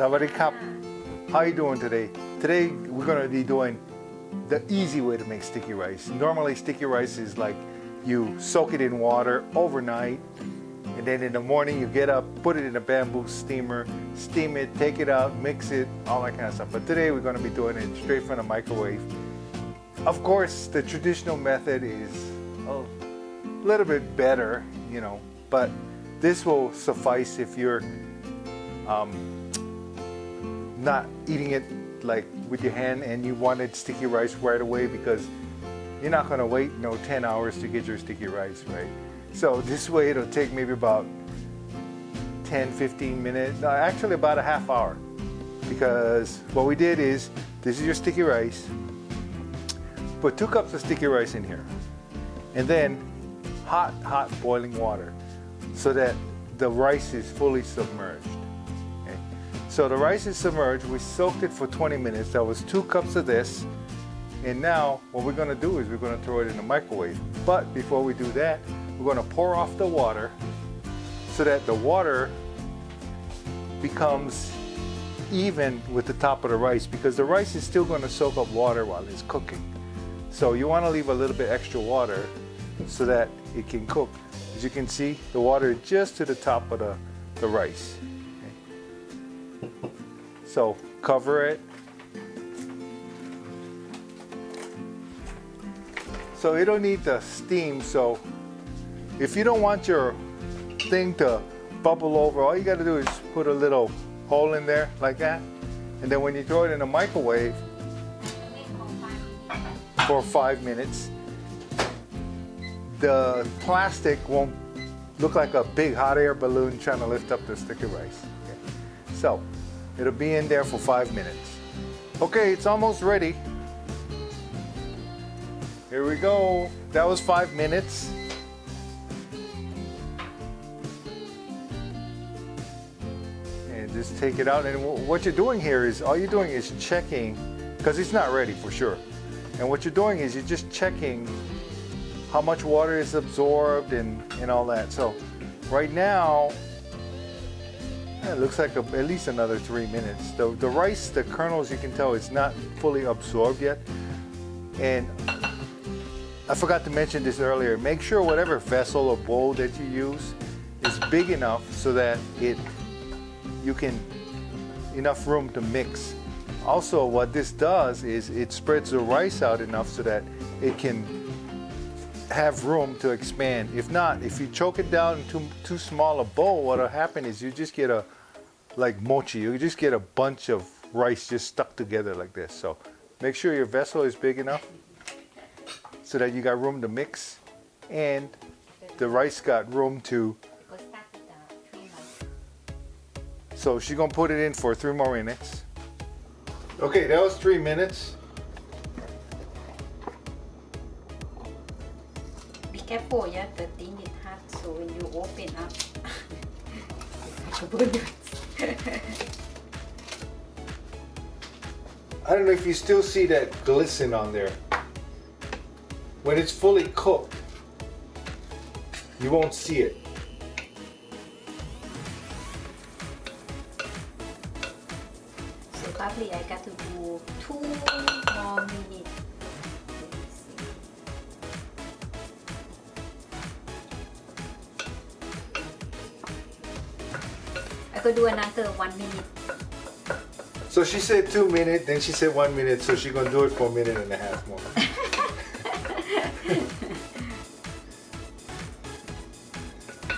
Sawadee Krap. How you doing today? Today we're going to be doing the easy way to make sticky rice. Normally sticky rice is like you soak it in water overnight, and then in the morning you get up, put it in a bamboo steamer, steam it, take it out, mix it, all that kind of stuff. But today we're going to be doing it straight from the microwave. Of course, the traditional method is a little bit better, you know, but this will suffice if you're not eating it like with your hand and you wanted sticky rice right away, because you're not going to wait 10 hours to get your sticky rice, right? So this way it'll take maybe about 10-15 minutes, no, actually about a half hour, because what we did is, this is your sticky rice. Put 2 cups of sticky rice in here, and then hot boiling water so that the rice is fully submerged. Okay? So the rice is submerged. We soaked it for 20 minutes. That was 2 cups of this. And now what we're going to do is we're going to throw it in the microwave. But before we do that, we're going to pour off the water so that the water becomes even with the top of the rice, because the rice is still going to soak up water while it's cooking. So you want to leave a little bit extra water so that it can cook. As you can see, the water is just to the top of the rice. Okay. So cover it. So it don't need the steam. So if you don't want your thing to bubble over, all you got to do is put a little hole in there like that. And then when you throw it in the microwave for 5 minutes, the plastic won't look like a big hot air balloon trying to lift up the sticky rice. Okay. So it'll be in there for 5 minutes. Okay, it's almost ready. Here we go. That was 5 minutes. And just take it out. And what you're doing here is, all you're doing is checking, because it's not ready for sure. And what you're doing is you're just checking how much water is absorbed and all that. So right now, it looks like at least another 3 minutes. The rice, the kernels, you can tell it's not fully absorbed yet. And I forgot to mention this earlier. Make sure whatever vessel or bowl that you use is big enough so that you can enough room to mix. Also, what this does is it spreads the rice out enough so that it can have room to expand. If not, if you choke it down in too small a bowl, what'll happen is you just get like mochi. You just get a bunch of rice just stuck together like this. So make sure your vessel is big enough so that you got room to mix, and the rice got room to. So she's gonna put it in for 3 more minutes. Okay, that was 3 minutes. Be careful, yeah, the thing is hot, so when you open up, I don't know if you still see that glisten on there. When it's fully cooked, you won't see it. So probably I got to do 2 more minutes. I could do another 1 minute. So she said 2 minutes, then she said 1 minute, so she's gonna do it for a minute and a half more.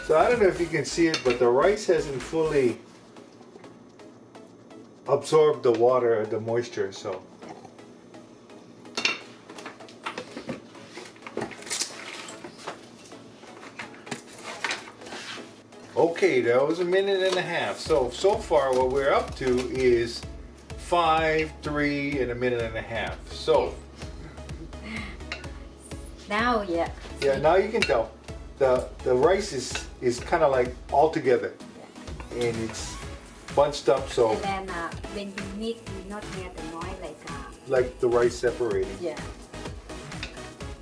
So I don't know if you can see it, but the rice hasn't fully absorbed the water or the moisture, so. Okay, that was a minute and a half. So far what we're up to is 5, 3, and a minute and a half. So. Now, yeah. Yeah, now you can tell. The rice is kind of like all together, and it's bunched up, so And then when you mix, you not hear the noise like the rice separating. yeah.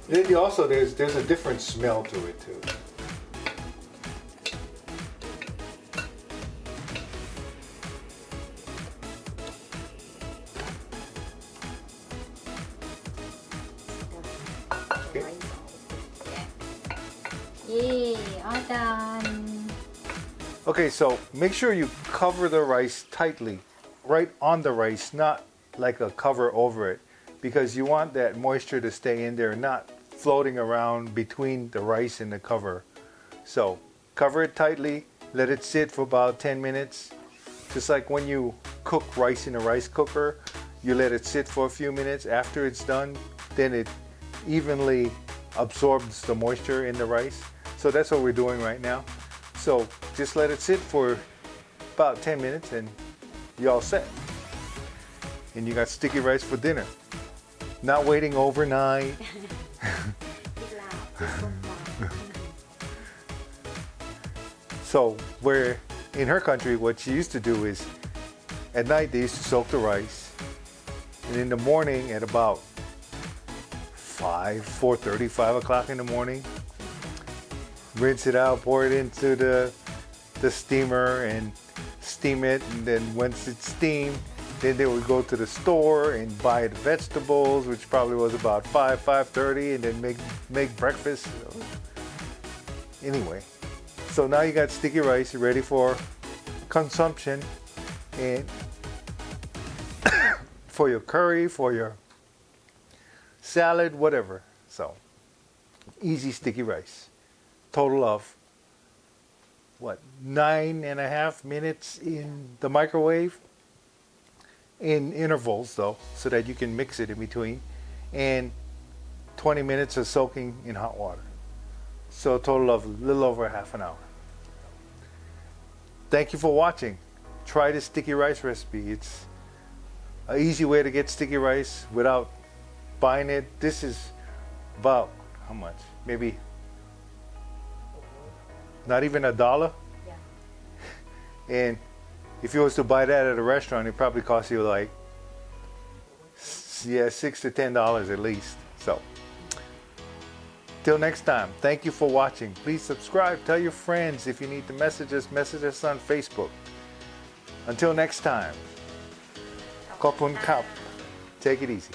Then you also there's a different smell to it too. all done. Okay, so make sure you cover the rice tightly, right on the rice, not like a cover over it, because you want that moisture to stay in there, not floating around between the rice and the cover. So cover it tightly, let it sit for about 10 minutes. Just like when you cook rice in a rice cooker, you let it sit for a few minutes. After it's done, then it evenly absorbs the moisture in the rice. So that's what we're doing right now. So just let it sit for about 10 minutes and you're all set. And you got sticky rice for dinner. Not waiting overnight. So where in her country, what she used to do is at night they used to soak the rice. And in the morning at about 4:30, 5 o'clock in the morning, rinse it out, pour it into the steamer and steam it. And then once it's steamed, then they would go to the store and buy the vegetables, which probably was about 5:30, and then make breakfast. Anyway, so now you got sticky rice ready for consumption, and for your curry, for your salad, whatever. So easy sticky rice. Total of what, 9.5 minutes in the microwave, in intervals though, so that you can mix it in between, and 20 minutes of soaking in hot water. So a total of a little over half an hour. Thank you for watching. Try this sticky rice recipe. It's an easy way to get sticky rice without buying it. This is about, how much? Maybe not even $1. Yeah. And if you was to buy that at a restaurant, it probably costs you like, yeah, $6 to $10 at least. So, till next time, thank you for watching. Please subscribe, tell your friends. If you need to message us on Facebook. Until next time, Kopun Kap. Take it easy.